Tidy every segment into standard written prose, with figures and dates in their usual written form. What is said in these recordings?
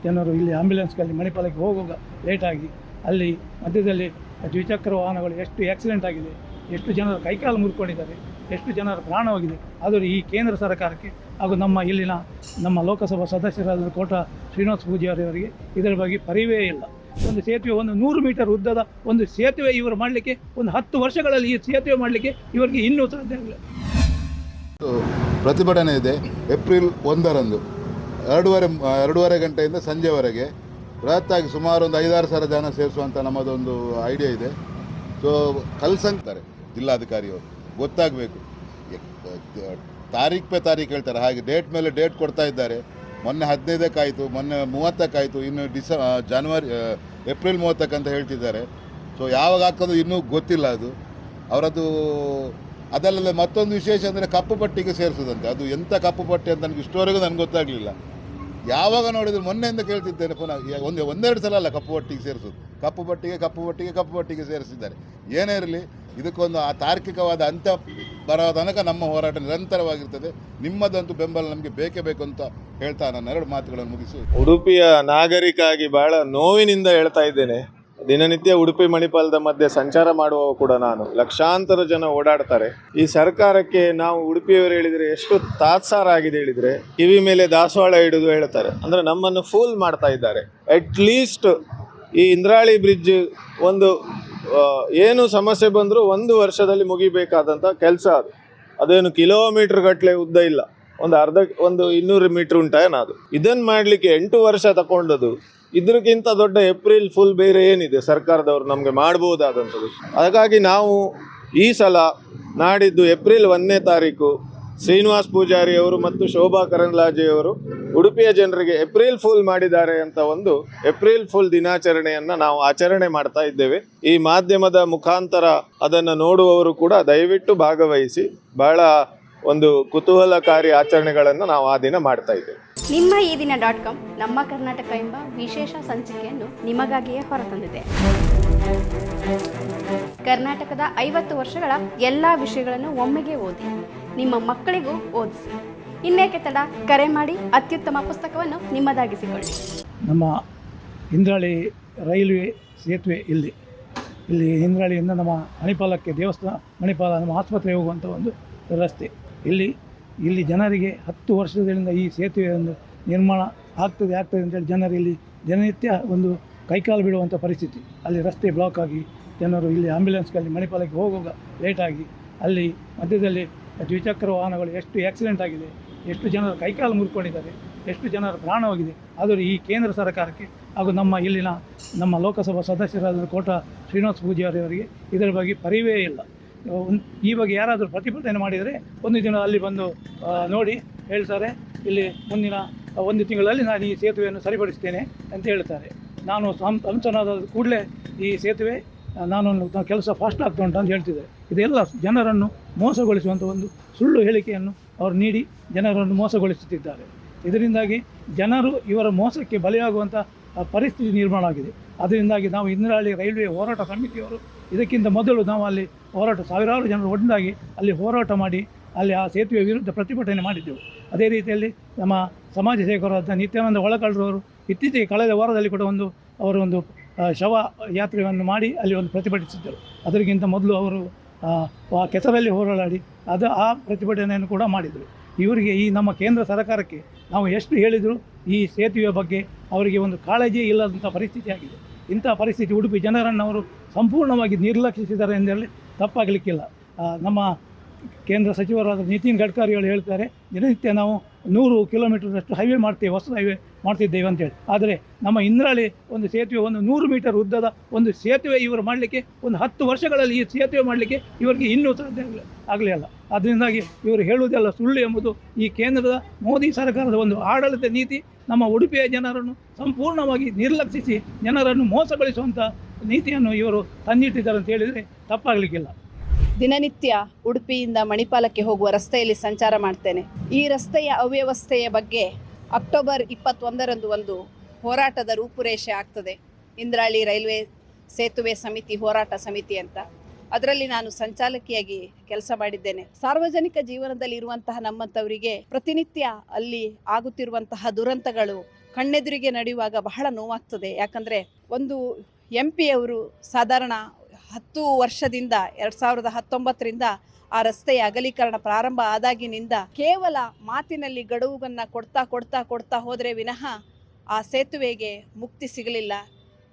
ಜನರು ಇಲ್ಲಿ ಆಂಬ್ಯುಲೆನ್ಸ್ಗಳಲ್ಲಿ ಮಣಿಪಾಲಕ್ಕೆ ಹೋಗುವಾಗ ಲೇಟಾಗಿ ಅಲ್ಲಿ ಮಧ್ಯದಲ್ಲಿ ದ್ವಿಚಕ್ರ ವಾಹನಗಳು ಎಷ್ಟು ಆಕ್ಸಿಡೆಂಟ್ ಆಗಿದೆ, ಎಷ್ಟು ಜನರ ಕೈಕಾಲು ಮುರ್ಕೊಂಡಿದ್ದಾರೆ, ಎಷ್ಟು ಜನರ ಪ್ರಾಣವಾಗಿದೆ. ಆದರೂ ಈ ಕೇಂದ್ರ ಸರ್ಕಾರಕ್ಕೆ ಹಾಗೂ ನಮ್ಮ ಲೋಕಸಭಾ ಸದಸ್ಯರಾದ ಕೋಟ ಶ್ರೀನಿವಾಸ ಪೂಜಾರಿಯವರಿಗೆ ಇದರ ಬಗ್ಗೆ ಪರಿವೇ ಇಲ್ಲ. ಒಂದು ಸೇತುವೆ, ಒಂದು 100 ಮೀಟರ್ ಉದ್ದದ ಒಂದು ಸೇತುವೆ ಇವರು ಮಾಡಲಿಕ್ಕೆ ಒಂದು 10 ವರ್ಷಗಳಲ್ಲಿ ಈ ಸೇತುವೆ ಮಾಡಲಿಕ್ಕೆ ಇವರಿಗೆ ಇನ್ನೂ ಸಾಧ್ಯ ಇಲ್ಲ. ಪ್ರತಿಭಟನೆ ಇದೆ ಏಪ್ರಿಲ್ 1ರಂದು 2:30 ಗಂಟೆಯಿಂದ ಸಂಜೆವರೆಗೆ ಬೃಹತ್ತಾಗಿ ಸುಮಾರು ಒಂದು 5-6 ಸಾವಿರ ಜನ ಸೇರಿಸುವಂಥ ನಮ್ಮದೊಂದು ಐಡಿಯಾ ಇದೆ. ಸೊ ಕಲ್ಸಂತಾರೆ ಜಿಲ್ಲಾಧಿಕಾರಿಯವರು, ಗೊತ್ತಾಗಬೇಕು. ತಾರೀಕು ಹೇಳ್ತಾರೆ, ಹಾಗೆ ಡೇಟ್ ಮೇಲೆ ಡೇಟ್ ಕೊಡ್ತಾ ಇದ್ದಾರೆ. ಮೊನ್ನೆ 15ಕ್ಕೆ ಮೊನ್ನೆ 30ಕ್ಕೆ ಆಯಿತು, ಇನ್ನು ಏಪ್ರಿಲ್ 30ಕ್ಕೆ ಅಂತ ಹೇಳ್ತಿದ್ದಾರೆ. ಸೊ ಯಾವಾಗ ಹಾಕೋದು ಇನ್ನೂ ಗೊತ್ತಿಲ್ಲ. ಅದು ಅವರದ್ದು ಅದಲ್ಲದೆ ಮತ್ತೊಂದು ವಿಶೇಷ ಅಂದರೆ ಕಪ್ಪು ಪಟ್ಟಿಗೆ ಸೇರಿಸೋದಂತೆ. ಅದು ಎಂಥ ಕಪ್ಪು ಪಟ್ಟಿ ಅಂತ ನನಗೆ ಇಷ್ಟವರೆಗೂ ನನಗೆ ಗೊತ್ತಾಗಲಿಲ್ಲ. ಯಾವಾಗ ನೋಡಿದ್ರು ಮೊನ್ನೆಯಿಂದ ಕೇಳ್ತಿದ್ದೇನೆ ಪುನಃ. ಒಂದೆರಡು ಸಲ ಅಲ್ಲ ಕಪ್ಪು ಪಟ್ಟಿಗೆ ಸೇರಿಸೋದು, ಕಪ್ಪು ಪಟ್ಟಿಗೆ ಸೇರಿಸಿದ್ದಾರೆ. ಏನೇ ಇರಲಿ, ಇದಕ್ಕೊಂದು ಆ ತಾರ್ಕಿಕವಾದ ಅಂತ್ಯ ಬರೋ ತನಕ ನಮ್ಮ ಹೋರಾಟ ನಿರಂತರವಾಗಿರ್ತದೆ. ನಿಮ್ಮದಂತೂ ಬೆಂಬಲ ನಮಗೆ ಬೇಕೇ ಬೇಕು ಅಂತ ಹೇಳ್ತಾ ನನ್ನ 2 ಮಾತುಗಳನ್ನು ಮುಗಿಸಿ ಉಡುಪಿಯ ನಾಗರಿಕ ಆಗಿ ಬಹಳ ನೋವಿನಿಂದ ಹೇಳ್ತಾ ಇದ್ದೇನೆ. ದಿನನಿತ್ಯ ಉಡುಪಿ ಮಣಿಪಾಲದ ಮಧ್ಯೆ ಸಂಚಾರ ಮಾಡುವವ ಕೂಡ ನಾನು. ಲಕ್ಷಾಂತರ ಜನ ಓಡಾಡ್ತಾರೆ. ಈ ಸರ್ಕಾರಕ್ಕೆ ನಾವು ಉಡುಪಿಯವರು ಹೇಳಿದರೆ ಎಷ್ಟು ತಾತ್ಸಾರ ಆಗಿದೆ ಹೇಳಿದರೆ, ಕಿವಿ ಮೇಲೆ ದಾಸವಾಳ ಹಿಡಿದು ಹೇಳ್ತಾರೆ. ಅಂದರೆ ನಮ್ಮನ್ನು ಫೂಲ್ ಮಾಡ್ತಾ ಇದ್ದಾರೆ. ಅಟ್ಲೀಸ್ಟ್ ಈ ಇಂದ್ರಾಳಿ ಬ್ರಿಡ್ಜ್ ಒಂದು ಏನು ಸಮಸ್ಯೆ ಬಂದರೂ 1 ವರ್ಷದಲ್ಲಿ ಮುಗಿಬೇಕಾದಂಥ ಕೆಲಸ ಅದು. ಅದೇನು ಕಿಲೋಮೀಟರ್ ಗಟ್ಟಲೆ ಉದ್ದ ಇಲ್ಲ, ಒಂದು 200 ಮೀಟ್ರ್ ಉಂಟೇನದು. ಇದನ್ನು ಮಾಡಲಿಕ್ಕೆ 8 ವರ್ಷ ತಗೊಂಡದು. ಇದಕ್ಕಿಂತ ದೊಡ್ಡ ಏಪ್ರಿಲ್ ಫುಲ್ ಬೇರೆ ಏನಿದೆ ಸರ್ಕಾರದವರು ನಮಗೆ ಮಾಡ್ಬೋದಾದಂಥದ್ದು. ಹಾಗಾಗಿ ನಾವು ಈ ಸಲ ನಾಡಿದ್ದು ಏಪ್ರಿಲ್ 1ನೇ ತಾರೀಕು ಶ್ರೀನಿವಾಸ್ ಪೂಜಾರಿ ಅವರು ಮತ್ತು ಶೋಭಾ ಕರಂದ್ಲಾಜೆಯವರು ಉಡುಪಿಯ ಜನರಿಗೆ ಏಪ್ರಿಲ್ ಫುಲ್ ಮಾಡಿದ್ದಾರೆ ಅಂತ ಒಂದು ಏಪ್ರಿಲ್ ಫುಲ್ ದಿನಾಚರಣೆಯನ್ನು ನಾವು ಆಚರಣೆ ಮಾಡ್ತಾ ಇದ್ದೇವೆ. ಈ ಮಾಧ್ಯಮದ ಮುಖಾಂತರ ಅದನ್ನು ನೋಡುವವರು ಕೂಡ ದಯವಿಟ್ಟು ಭಾಗವಹಿಸಿ. ಬಹಳ ಒಂದು ಕುತೂಹಲಕಾರಿ ಆಚರಣೆಗಳನ್ನು ನಾವು ಆ ದಿನ ಮಾಡ್ತಾ ಇದ್ದೇವೆ. ನಿಮ್ಮ ಈ ದಿನ .com ನಮ್ಮ ಕರ್ನಾಟಕ ಎಂಬ ವಿಶೇಷ ಸಂಚಿಕೆಯನ್ನು ನಿಮಗಾಗಿಯೇ ಹೊರತಂದಿದೆ. ಕರ್ನಾಟಕದ 50 ವರ್ಷಗಳ ಎಲ್ಲ ವಿಷಯಗಳನ್ನು ಒಮ್ಮೆಗೆ ಓದಿ ನಿಮ್ಮ ಮಕ್ಕಳಿಗೂ ಓದಿಸಿ. ಇನ್ನೇಕೆ ತಡ, ಕರೆ ಮಾಡಿ ಅತ್ಯುತ್ತಮ ಪುಸ್ತಕವನ್ನು ನಿಮ್ಮದಾಗಿಸಿಕೊಳ್ಳಿ. ನಮ್ಮ ಇಂದ್ರಾಳಿ ರೈಲ್ವೆ ಸೇತುವೆ ಇಲ್ಲಿ ಇಂದ್ರಾಳಿಯಿಂದ ನಮ್ಮ ಮಣಿಪಾಲಕ್ಕೆ ದೇವಸ್ಥಾನ, ಮಣಿಪಾಲ ನಮ್ಮ ಆಸ್ಪತ್ರೆಗೆ ಹೋಗುವಂಥ ಒಂದು ರಸ್ತೆ. ಇಲ್ಲಿ ಜನರಿಗೆ 10 ವರ್ಷದಿಂದ ಈ ಸೇತುವೆಯನ್ನು ನಿರ್ಮಾಣ ಆಗ್ತದೆ ಅಂತೇಳಿ ಜನರು ಇಲ್ಲಿ ದಿನನಿತ್ಯ ಒಂದು ಕೈಕಾಲು ಬಿಡುವಂಥ ಪರಿಸ್ಥಿತಿ. ಅಲ್ಲಿ ರಸ್ತೆ ಬ್ಲಾಕ್ ಆಗಿ ಜನರು ಇಲ್ಲಿ ಆಂಬ್ಯುಲೆನ್ಸ್ಗಳಲ್ಲಿ ಮಣಿಪಾಲಕ್ಕೆ ಹೋಗುವಾಗ ಲೇಟಾಗಿ ಅಲ್ಲಿ ಮಧ್ಯದಲ್ಲಿ ದ್ವಿಚಕ್ರ ವಾಹನಗಳು ಎಷ್ಟು ಆಕ್ಸಿಡೆಂಟ್ ಆಗಿದೆ, ಎಷ್ಟು ಜನರ ಕೈಕಾಲು ಮುರ್ಕೊಂಡಿದ್ದಾರೆ, ಎಷ್ಟು ಜನರ ಪ್ರಾಣವಾಗಿದೆ. ಆದರೂ ಈ ಕೇಂದ್ರ ಸರ್ಕಾರಕ್ಕೆ ಹಾಗೂ ನಮ್ಮ ಲೋಕಸಭಾ ಸದಸ್ಯರಾದ ಕೋಟ ಶ್ರೀನಿವಾಸ ಪೂಜಾರಿಯವರಿಗೆ ಇದರ ಬಗ್ಗೆ ಪರಿವೇ ಇಲ್ಲ. ಈ ಬಗ್ಗೆ ಯಾರಾದರೂ ಪ್ರತಿಭಟನೆ ಮಾಡಿದರೆ ಒಂದು ದಿನ ಅಲ್ಲಿ ಬಂದು ನೋಡಿ ಹೇಳ್ತಾರೆ, ಇಲ್ಲಿ ಮುಂದಿನ 1 ತಿಂಗಳಲ್ಲಿ ನಾನು ಈ ಸೇತುವೆಯನ್ನು ಸರಿಪಡಿಸ್ತೇನೆ ಅಂತ ಹೇಳ್ತಾರೆ. ನಾನು ಸಂಸದನಾದ ಕೂಡಲೇ ಈ ಸೇತುವೆ ಕೆಲಸ ಫಾಸ್ಟ್ ಆಗ್ತಾ ಉಂಟು ಅಂತ ಹೇಳ್ತಿದ್ದಾರೆ. ಇದೆಲ್ಲ ಜನರನ್ನು ಮೋಸಗೊಳಿಸುವಂಥ ಒಂದು ಸುಳ್ಳು ಹೇಳಿಕೆಯನ್ನು ಅವರು ನೀಡಿ ಜನರನ್ನು ಮೋಸಗೊಳಿಸುತ್ತಿದ್ದಾರೆ. ಇದರಿಂದಾಗಿ ಜನರು ಇವರ ಮೋಸಕ್ಕೆ ಬಲಿಯಾಗುವಂಥ ಪರಿಸ್ಥಿತಿ ನಿರ್ಮಾಣ ಆಗಿದೆ. ಅದರಿಂದಾಗಿ ನಾವು ಇಂದ್ರಾಳಿ ರೈಲ್ವೆ ಹೋರಾಟ ಸಮಿತಿಯವರು ಇದಕ್ಕಿಂತ ಮೊದಲು ನಾವು ಅಲ್ಲಿ ಸಾವಿರಾರು ಜನರು ಒಂದಾಗಿ ಅಲ್ಲಿ ಹೋರಾಟ ಮಾಡಿ ಅಲ್ಲಿ ಆ ಸೇತುವೆ ವಿರುದ್ಧ ಪ್ರತಿಭಟನೆ ಮಾಡಿದ್ದೆವು. ಅದೇ ರೀತಿಯಲ್ಲಿ ನಮ್ಮ ಸಮಾಜ ಸೇವಕರಾದ ನಿತ್ಯಾನಂದ ಒಳಕಳ್ಳರವರು ಇತ್ತೀಚೆಗೆ ಕಳೆದ ವಾರದಲ್ಲಿ ಕೂಡ ಒಂದು ಶವ ಯಾತ್ರೆಯನ್ನು ಮಾಡಿ ಅಲ್ಲಿ ಒಂದು ಪ್ರತಿಭಟಿಸಿದ್ದರು. ಅದಕ್ಕಿಂತ ಮೊದಲು ಅವರು ಕೆಸರಲ್ಲಿ ಹೋರಾಡಿ ಆ ಪ್ರತಿಭಟನೆಯನ್ನು ಕೂಡ ಮಾಡಿದರು. ಇವರಿಗೆ ಈ ನಮ್ಮ ಕೇಂದ್ರ ಸರ್ಕಾರಕ್ಕೆ ನಾವು ಎಷ್ಟು ಹೇಳಿದರೂ ಈ ಸೇತುವೆ ಬಗ್ಗೆ ಅವರಿಗೆ ಒಂದು ಕಾಳಜಿ ಇಲ್ಲದಂಥ ಪರಿಸ್ಥಿತಿ ಆಗಿದೆ. ಇಂಥ ಪರಿಸ್ಥಿತಿ ಉಡುಪಿ ಜನರನ್ನು ಅವರು ಸಂಪೂರ್ಣವಾಗಿ ನಿರ್ಲಕ್ಷಿಸಿದ್ದಾರೆ ಎಂದೇಳಿ ತಪ್ಪಾಗಲಿಕ್ಕಿಲ್ಲ. ನಮ್ಮ ಕೇಂದ್ರ ಸಚಿವರಾದ ನಿತಿನ್ ಗಡ್ಕರಿಗಳು ಹೇಳ್ತಾರೆ, ದಿನನಿತ್ಯ ನಾವು 100 ಕಿಲೋಮೀಟರ್ನಷ್ಟು ಹೈವೇ ಮಾಡ್ತೇವೆ, ಹೊಸ ಹೈವೇ ಮಾಡ್ತಿದ್ದೇವೆ ಅಂತೇಳಿ. ಆದರೆ ನಮ್ಮ ಇಂದ್ರಾಳಿ ಒಂದು ಸೇತುವೆ, ಒಂದು 100 ಮೀಟರ್ ಉದ್ದದ ಒಂದು ಸೇತುವೆ ಇವರು ಮಾಡಲಿಕ್ಕೆ ಒಂದು 10 ವರ್ಷಗಳಲ್ಲಿ ಈ ಸೇತುವೆ ಮಾಡಲಿಕ್ಕೆ ಇವರಿಗೆ ಇನ್ನೂ ಸಾಧ್ಯ ಆಗಲಿಲ್ಲ. ಅದರಿಂದಾಗಿ ಇವರು ಹೇಳುವುದೆಲ್ಲ ಸುಳ್ಳು ಎಂಬುದು ಈ ಕೇಂದ್ರದ ಮೋದಿ ಸರ್ಕಾರದ ಒಂದು ಆಡಳಿತ ನೀತಿ ನಮ್ಮ ಉಡುಪಿಯ ಜನರನ್ನು ಸಂಪೂರ್ಣವಾಗಿ ನಿರ್ಲಕ್ಷಿಸಿ ಜನರನ್ನು ಮೋಸಗೊಳಿಸುವಂಥ ನೀತಿಯನ್ನು ಇವರು ತಂದಿಟ್ಟಿದ್ದಾರೆ ಅಂತ ಹೇಳಿದರೆ ತಪ್ಪಾಗಲಿಕ್ಕಿಲ್ಲ. ದಿನನಿತ್ಯ ಉಡುಪಿಯಿಂದ ಮಣಿಪಾಲಕ್ಕೆ ಹೋಗುವ ರಸ್ತೆಯಲ್ಲಿ ಸಂಚಾರ ಮಾಡ್ತೇನೆ. ಈ ರಸ್ತೆಯ ಅವ್ಯವಸ್ಥೆಯ ಬಗ್ಗೆ ಅಕ್ಟೋಬರ್ 21ರಂದು ಒಂದು ಹೋರಾಟದ ರೂಪುರೇಷೆ ಆಗ್ತದೆ. ಇಂದ್ರಾಳಿ ರೈಲ್ವೆ ಸೇತುವೆ ಸಮಿತಿ ಹೋರಾಟ ಸಮಿತಿ ಅಂತ. ಅದರಲ್ಲಿ ನಾನು ಸಂಚಾಲಕಿಯಾಗಿ ಕೆಲಸ ಮಾಡಿದ್ದೇನೆ. ಸಾರ್ವಜನಿಕ ಜೀವನದಲ್ಲಿ ಇರುವಂತಹ ನಮ್ಮಂಥವರಿಗೆ ಪ್ರತಿನಿತ್ಯ ಅಲ್ಲಿ ಆಗುತ್ತಿರುವಂತಹ ದುರಂತಗಳು ಕಣ್ಣೆದುರಿಗೆ ನಡೆಯುವಾಗ ಬಹಳ ನೋವಾಗ್ತದೆ. ಯಾಕಂದರೆ ಒಂದು MP ಅವರು ಸಾಧಾರಣ 10 ವರ್ಷದಿಂದ 2019ರಿಂದ ಆ ರಸ್ತೆಯ ಅಗಲೀಕರಣ ಪ್ರಾರಂಭ ಆದಾಗಿನಿಂದ ಕೇವಲ ಮಾತಿನಲ್ಲಿ ಗಡುವನ್ನು ಕೊಡ್ತಾ ಹೋದರೆ ವಿನಃ ಆ ಸೇತುವೆಗೆ ಮುಕ್ತಿ ಸಿಗಲಿಲ್ಲ,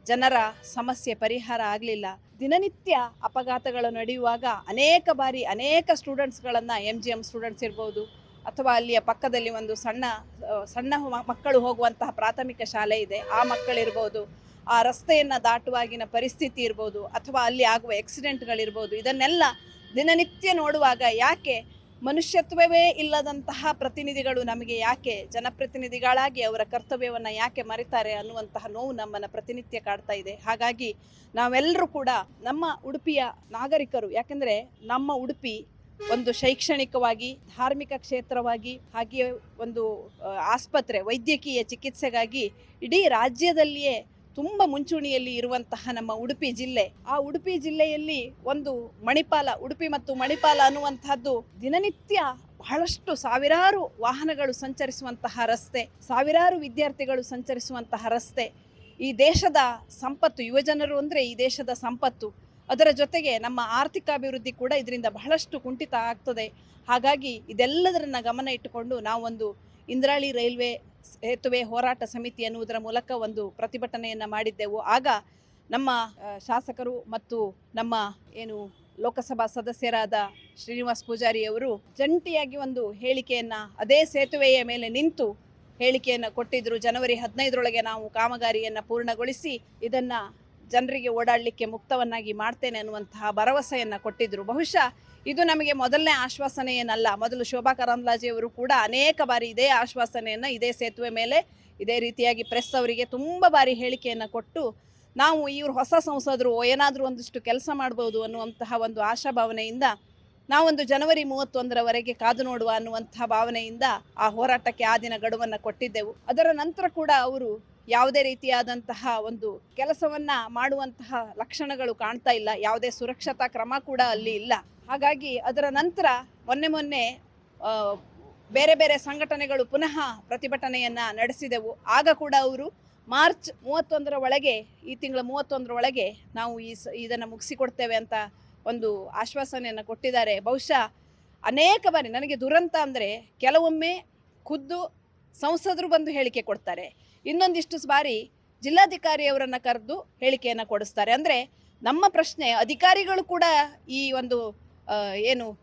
ಜನರ ಸಮಸ್ಯೆ ಪರಿಹಾರ ಆಗಲಿಲ್ಲ. ದಿನನಿತ್ಯ ಅಪಘಾತಗಳು ನಡೆಯುವಾಗ ಅನೇಕ ಬಾರಿ ಅನೇಕ ಸ್ಟೂಡೆಂಟ್ಸ್ಗಳನ್ನು MGM ಸ್ಟೂಡೆಂಟ್ಸ್ ಇರ್ಬೋದು ಅಥವಾ ಅಲ್ಲಿಯ ಪಕ್ಕದಲ್ಲಿ ಒಂದು ಸಣ್ಣ ಮಕ್ಕಳು ಹೋಗುವಂತಹ ಪ್ರಾಥಮಿಕ ಶಾಲೆ ಇದೆ, ಆ ಮಕ್ಕಳಿರ್ಬೋದು, ಆ ರಸ್ತೆಯನ್ನು ದಾಟುವಾಗಿನ ಪರಿಸ್ಥಿತಿ ಇರ್ಬೋದು ಅಥವಾ ಅಲ್ಲಿ ಆಗುವ ಆಕ್ಸಿಡೆಂಟ್ಗಳಿರ್ಬೋದು, ಇದನ್ನೆಲ್ಲ ದಿನನಿತ್ಯ ನೋಡುವಾಗ ಯಾಕೆ ಮನುಷ್ಯತ್ವವೇ ಇಲ್ಲದಂತಹ ಪ್ರತಿನಿಧಿಗಳು ನಮಗೆ ಯಾಕೆ ಜನಪ್ರತಿನಿಧಿಗಳಾಗಿ ಅವರ ಕರ್ತವ್ಯವನ್ನು ಯಾಕೆ ಮರೆತಾರೆ ಅನ್ನುವಂತಹ ನೋವು ನಮ್ಮನ್ನು ಪ್ರತಿನಿತ್ಯ ಕಾಡ್ತಾ ಇದೆ. ಹಾಗಾಗಿ ನಾವೆಲ್ಲರೂ ಕೂಡ ನಮ್ಮ ಉಡುಪಿಯ ನಾಗರಿಕರು, ಯಾಕೆಂದರೆ ನಮ್ಮ ಉಡುಪಿ ಒಂದು ಶೈಕ್ಷಣಿಕವಾಗಿ, ಧಾರ್ಮಿಕ ಕ್ಷೇತ್ರವಾಗಿ, ಹಾಗೆಯೇ ಒಂದು ಆಸ್ಪತ್ರೆ, ವೈದ್ಯಕೀಯ ಚಿಕಿತ್ಸೆಗಾಗಿ ಇಡೀ ರಾಜ್ಯದಲ್ಲಿಯೇ ತುಂಬ ಮುಂಚೂಣಿಯಲ್ಲಿ ಇರುವಂತಹ ನಮ್ಮ ಉಡುಪಿ ಜಿಲ್ಲೆ, ಆ ಉಡುಪಿ ಜಿಲ್ಲೆಯಲ್ಲಿ ಒಂದು ಮಣಿಪಾಲ, ಉಡುಪಿ ಮತ್ತು ಮಣಿಪಾಲ ಅನ್ನುವಂತಹದ್ದು ದಿನನಿತ್ಯ ಬಹಳಷ್ಟು ಸಾವಿರಾರು ವಾಹನಗಳು ಸಂಚರಿಸುವಂತಹ ರಸ್ತೆ, ಸಾವಿರಾರು ವಿದ್ಯಾರ್ಥಿಗಳು ಸಂಚರಿಸುವಂತಹ ರಸ್ತೆ, ಈ ದೇಶದ ಸಂಪತ್ತು, ಯುವಜನರು ಅಂದರೆ ಈ ದೇಶದ ಸಂಪತ್ತು. ಅದರ ಜೊತೆಗೆ ನಮ್ಮ ಆರ್ಥಿಕ ಅಭಿವೃದ್ಧಿ ಕೂಡ ಇದರಿಂದ ಬಹಳಷ್ಟು ಕುಂಠಿತ ಆಗ್ತದೆ. ಹಾಗಾಗಿ ಇದೆಲ್ಲದರನ್ನ ಗಮನ ಇಟ್ಟುಕೊಂಡು ನಾವೊಂದು ಇಂದ್ರಾಳಿ ರೈಲ್ವೆ ಸೇತುವೆ ಹೋರಾಟ ಸಮಿತಿ ಎನ್ನುವುದರ ಮೂಲಕ ಒಂದು ಪ್ರತಿಭಟನೆಯನ್ನು ಮಾಡಿದ್ದೆವು. ಆಗ ನಮ್ಮ ಶಾಸಕರು ಮತ್ತು ನಮ್ಮ ಲೋಕಸಭಾ ಸದಸ್ಯರಾದ ಶ್ರೀನಿವಾಸ್ ಪೂಜಾರಿಯವರು ಜಂಟಿಯಾಗಿ ಒಂದು ಹೇಳಿಕೆಯನ್ನು ಅದೇ ಸೇತುವೆಯ ಮೇಲೆ ನಿಂತು ಹೇಳಿಕೆಯನ್ನು ಕೊಟ್ಟಿದ್ದರು. ಜನವರಿ 15ರೊಳಗೆ ನಾವು ಕಾಮಗಾರಿಯನ್ನು ಪೂರ್ಣಗೊಳಿಸಿ ಇದನ್ನು ಜನರಿಗೆ ಓಡಾಡಲಿಕ್ಕೆ ಮುಕ್ತವನ್ನಾಗಿ ಮಾಡ್ತೇನೆ ಅನ್ನುವಂತಹ ಭರವಸೆಯನ್ನು ಕೊಟ್ಟಿದ್ದರು. ಬಹುಶಃ ಇದು ನಮಗೆ ಮೊದಲನೇ ಆಶ್ವಾಸನೆ ಏನಲ್ಲ. ಮೊದಲು ಶೋಭಾ ಕರಂದ್ಲಾಜೆಯವರು ಕೂಡ ಅನೇಕ ಬಾರಿ ಇದೇ ಆಶ್ವಾಸನೆಯನ್ನು ಇದೇ ಸೇತುವೆ ಮೇಲೆ ಇದೇ ರೀತಿಯಾಗಿ ಪ್ರೆಸ್ ಅವರಿಗೆ ತುಂಬ ಬಾರಿ ಹೇಳಿಕೆಯನ್ನು ಕೊಟ್ಟು ನಾವು ಇವರು ಹೊಸ ಸಂಸದರು ಏನಾದರೂ ಒಂದಿಷ್ಟು ಕೆಲಸ ಮಾಡ್ಬೋದು ಅನ್ನುವಂತಹ ಒಂದು ಆಶಾಭಾವನೆಯಿಂದ ನಾವೊಂದು ಜನವರಿ 31ರವರೆಗೆ ಕಾದು ನೋಡುವ ಅನ್ನುವಂತಹ ಭಾವನೆಯಿಂದ ಆ ಹೋರಾಟಕ್ಕೆ ಆ ದಿನ ಗಡುವನ್ನು ಕೊಟ್ಟಿದ್ದೆವು. ಅದರ ನಂತರ ಕೂಡ ಅವರು ಯಾವುದೇ ರೀತಿಯಾದಂತಹ ಒಂದು ಕೆಲಸವನ್ನ ಮಾಡುವಂತಹ ಲಕ್ಷಣಗಳು ಕಾಣ್ತಾ ಇಲ್ಲ, ಯಾವುದೇ ಸುರಕ್ಷತಾ ಕ್ರಮ ಕೂಡ ಅಲ್ಲಿ ಇಲ್ಲ. ಹಾಗಾಗಿ ಅದರ ನಂತರ ಮೊನ್ನೆ ಬೇರೆ ಬೇರೆ ಸಂಘಟನೆಗಳು ಪುನಃ ಪ್ರತಿಭಟನೆಯನ್ನು ನಡೆಸಿದೆವು. ಆಗ ಕೂಡ ಅವರು ಮಾರ್ಚ್ 31ರ ಒಳಗೆ, ಈ ತಿಂಗಳ 31ರೊಳಗೆ ನಾವು ಇದನ್ನು ಮುಗಿಸಿಕೊಡ್ತೇವೆ ಅಂತ ಒಂದು ಆಶ್ವಾಸನೆಯನ್ನು ಕೊಟ್ಟಿದ್ದಾರೆ. ಬಹುಶಃ ಅನೇಕ ಬಾರಿ ನನಗೆ ದುರಂತ ಅಂದರೆ ಕೆಲವೊಮ್ಮೆ ಖುದ್ದು ಸಂಸದರು ಬಂದು ಹೇಳಿಕೆ ಕೊಡ್ತಾರೆ, ಇನ್ನೊಂದಿಷ್ಟು ಬಾರಿ ಜಿಲ್ಲಾಧಿಕಾರಿಯವರನ್ನು ಕರೆದು ಹೇಳಿಕೆಯನ್ನು ಕೊಡಿಸ್ತಾರೆ. ಅಂದರೆ ನಮ್ಮ ಪ್ರಶ್ನೆ, ಅಧಿಕಾರಿಗಳು ಕೂಡ ಈ ಒಂದು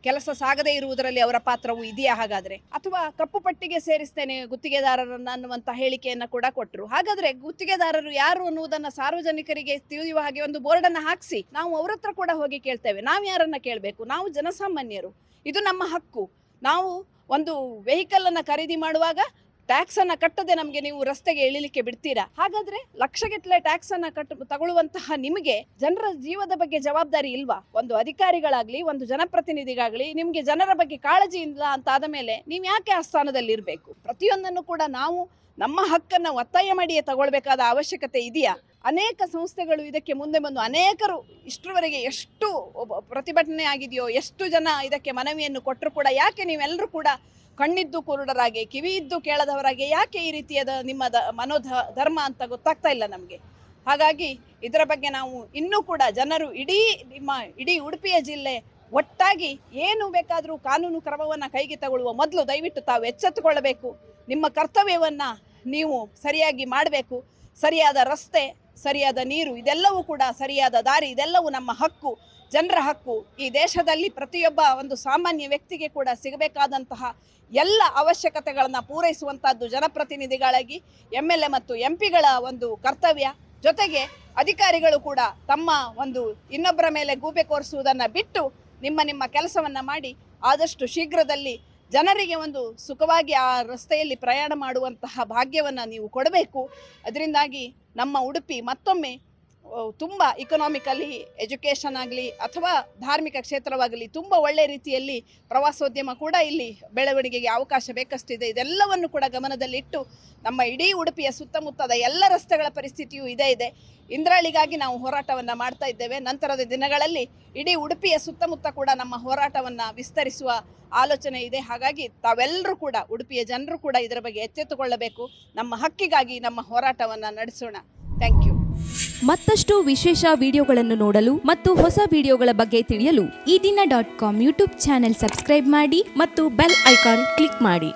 ಕೆಲಸ ಸಾಗದೇ ಇರುವುದರಲ್ಲಿ ಅವರ ಪಾತ್ರವು ಇದೆಯಾ ಹಾಗಾದರೆ? ಅಥವಾ ಕಪ್ಪು ಪಟ್ಟಿಗೆ ಸೇರಿಸ್ತೇನೆ ಗುತ್ತಿಗೆದಾರರನ್ನು ಅನ್ನುವಂಥ ಹೇಳಿಕೆಯನ್ನು ಕೂಡ ಕೊಟ್ಟರು. ಹಾಗಾದರೆ ಗುತ್ತಿಗೆದಾರರು ಯಾರು ಅನ್ನುವುದನ್ನು ಸಾರ್ವಜನಿಕರಿಗೆ ತಿಳಿಯುವ ಹಾಗೆ ಒಂದು ಬೋರ್ಡನ್ನು ಹಾಕಿಸಿ ನಾವು ಅವ್ರ ಹತ್ರ ಕೂಡ ಹೋಗಿ ಕೇಳ್ತೇವೆ. ನಾವು ಯಾರನ್ನು ಕೇಳಬೇಕು? ನಾವು ಜನಸಾಮಾನ್ಯರು, ಇದು ನಮ್ಮ ಹಕ್ಕು. ನಾವು ಒಂದು ವೆಹಿಕಲನ್ನು ಖರೀದಿ ಮಾಡುವಾಗ ಟ್ಯಾಕ್ಸನ್ನು ಕಟ್ಟದೆ ನಮಗೆ ನೀವು ರಸ್ತೆಗೆ ಇಳಿಲಿಕ್ಕೆ ಬಿಡ್ತೀರಾ? ಹಾಗಾದ್ರೆ ಲಕ್ಷಗಟ್ಟಲೆ ಟ್ಯಾಕ್ಸನ್ನು ತಗೊಳ್ಳುವಂತಹ ನಿಮಗೆ ಜನರ ಜೀವದ ಬಗ್ಗೆ ಜವಾಬ್ದಾರಿ ಇಲ್ವಾ? ಒಂದು ಅಧಿಕಾರಿಗಳಾಗ್ಲಿ, ಒಂದು ಜನಪ್ರತಿನಿಧಿಗಾಗ್ಲಿ ನಿಮಗೆ ಜನರ ಬಗ್ಗೆ ಕಾಳಜಿ ಇಲ್ಲ ಅಂತ ಆದ ಮೇಲೆ ನೀವು ಯಾಕೆ ಆ ಸ್ಥಾನದಲ್ಲಿ ಇರಬೇಕು? ಪ್ರತಿಯೊಂದನ್ನು ಕೂಡ ನಾವು ನಮ್ಮ ಹಕ್ಕನ್ನು ಒತ್ತಾಯ ಮಾಡಿಯೇ ತಗೊಳ್ಬೇಕಾದ ಅವಶ್ಯಕತೆ ಇದೆಯಾ? ಅನೇಕ ಸಂಸ್ಥೆಗಳು ಇದಕ್ಕೆ ಮುಂದೆ ಬಂದು ಅನೇಕರು ಇಷ್ಟರವರೆಗೆ ಎಷ್ಟು ಪ್ರತಿಭಟನೆ ಆಗಿದೆಯೋ, ಎಷ್ಟು ಜನ ಇದಕ್ಕೆ ಮನವಿಯನ್ನು ಕೊಟ್ಟರು ಕೂಡ ಯಾಕೆ ನೀವೆಲ್ಲರೂ ಕೂಡ ಕಣ್ಣಿದ್ದು ಕುರುಡರಾಗಿ, ಕಿವಿ ಇದ್ದು ಕೇಳದವರಾಗಿ ಯಾಕೆ ಈ ರೀತಿಯಾದ ನಿಮ್ಮ ಧರ್ಮ ಅಂತ ಗೊತ್ತಾಗ್ತಾ ಇಲ್ಲ ನಮಗೆ. ಹಾಗಾಗಿ ಇದರ ಬಗ್ಗೆ ನಾವು ಇನ್ನೂ ಕೂಡ ಜನರು ಇಡೀ ಉಡುಪಿಯ ಜಿಲ್ಲೆ ಒಟ್ಟಾಗಿ ಏನು ಬೇಕಾದರೂ ಕಾನೂನು ಕ್ರಮವನ್ನು ಕೈಗೆ ತಗೊಳ್ಳುವ ಮೊದಲು ದಯವಿಟ್ಟು ತಾವು ಎಚ್ಚೆತ್ತುಕೊಳ್ಳಬೇಕು. ನಿಮ್ಮ ಕರ್ತವ್ಯವನ್ನು ನೀವು ಸರಿಯಾಗಿ ಮಾಡಬೇಕು. ಸರಿಯಾದ ರಸ್ತೆ, ಸರಿಯಾದ ನೀರು, ಇದೆಲ್ಲವೂ ಕೂಡ ಸರಿಯಾದ ದಾರಿ, ಇದೆಲ್ಲವೂ ನಮ್ಮ ಹಕ್ಕು, ಜನರ ಹಕ್ಕು. ಈ ದೇಶದಲ್ಲಿ ಪ್ರತಿಯೊಬ್ಬ ಒಂದು ಸಾಮಾನ್ಯ ವ್ಯಕ್ತಿಗೆ ಕೂಡ ಸಿಗಬೇಕಾದಂತಹ ಎಲ್ಲ ಅವಶ್ಯಕತೆಗಳನ್ನು ಪೂರೈಸುವಂತಹದ್ದು ಜನಪ್ರತಿನಿಧಿಗಳಾಗಿ MLA ಮತ್ತು MPಗಳ ಒಂದು ಕರ್ತವ್ಯ. ಜೊತೆಗೆ ಅಧಿಕಾರಿಗಳು ಕೂಡ ತಮ್ಮ ಒಂದು ಇನ್ನೊಬ್ಬರ ಮೇಲೆ ಗೂಬೆ ಕೋರಿಸುವುದನ್ನು ಬಿಟ್ಟು ನಿಮ್ಮ ಕೆಲಸವನ್ನು ಮಾಡಿ ಆದಷ್ಟು ಶೀಘ್ರದಲ್ಲಿ ಜನರಿಗೆ ಒಂದು ಸುಖವಾಗಿ ಆ ರಸ್ತೆಯಲ್ಲಿ ಪ್ರಯಾಣ ಮಾಡುವಂತಹ ಭಾಗ್ಯವನ್ನು ನೀವು ಕೊಡಬೇಕು. ಅದರಿಂದಾಗಿ ನಮ್ಮ ಉಡುಪಿ ಮತ್ತೊಮ್ಮೆ ತುಂಬ ಇಕನಾಮಿಕಲಿ ಎಜುಕೇಷನ್ ಆಗಲಿ ಅಥವಾ ಧಾರ್ಮಿಕ ಕ್ಷೇತ್ರವಾಗಲಿ ತುಂಬ ಒಳ್ಳೆ ರೀತಿಯಲ್ಲಿ ಪ್ರವಾಸೋದ್ಯಮ ಕೂಡ ಇಲ್ಲಿ ಬೆಳವಣಿಗೆಗೆ ಅವಕಾಶ ಬೇಕಷ್ಟಿದೆ. ಇದೆಲ್ಲವನ್ನು ಕೂಡ ಗಮನದಲ್ಲಿಟ್ಟು ನಮ್ಮ ಇಡೀ ಉಡುಪಿಯ ಸುತ್ತಮುತ್ತದ ಎಲ್ಲ ರಸ್ತೆಗಳ ಪರಿಸ್ಥಿತಿಯೂ ಇದೇ ಇದೆ. ಇಂದ್ರಾಳಿಗಾಗಿ ನಾವು ಹೋರಾಟವನ್ನು ಮಾಡ್ತಾ ಇದ್ದೇವೆ. ನಂತರದ ದಿನಗಳಲ್ಲಿ ಇಡೀ ಉಡುಪಿಯ ಸುತ್ತಮುತ್ತ ಕೂಡ ನಮ್ಮ ಹೋರಾಟವನ್ನು ವಿಸ್ತರಿಸುವ ಆಲೋಚನೆ ಇದೆ. ಹಾಗಾಗಿ ತಾವೆಲ್ಲರೂ ಕೂಡ, ಉಡುಪಿಯ ಜನರು ಕೂಡ ಇದರ ಬಗ್ಗೆ ಎಚ್ಚೆತ್ತುಕೊಳ್ಳಬೇಕು. ನಮ್ಮ ಹಕ್ಕಿಗಾಗಿ ನಮ್ಮ ಹೋರಾಟವನ್ನು ನಡೆಸೋಣ. Thank you. ಮತ್ತಷ್ಟು ವಿಶೇಷ ವಿಡಿಯೋಗಳನ್ನು ನೋಡಲು ಮತ್ತು ಹೊಸ ವಿಡಿಯೋಗಳ ಬಗ್ಗೆ ತಿಳಿಯಲು ಈ ದಿನ .com ಯೂಟ್ಯೂಬ್ ಚಾನೆಲ್ ಸಬ್ಸ್ಕ್ರೈಬ್ ಮಾಡಿ ಮತ್ತು ಬೆಲ್ ಐಕಾನ್ ಕ್ಲಿಕ್ ಮಾಡಿ.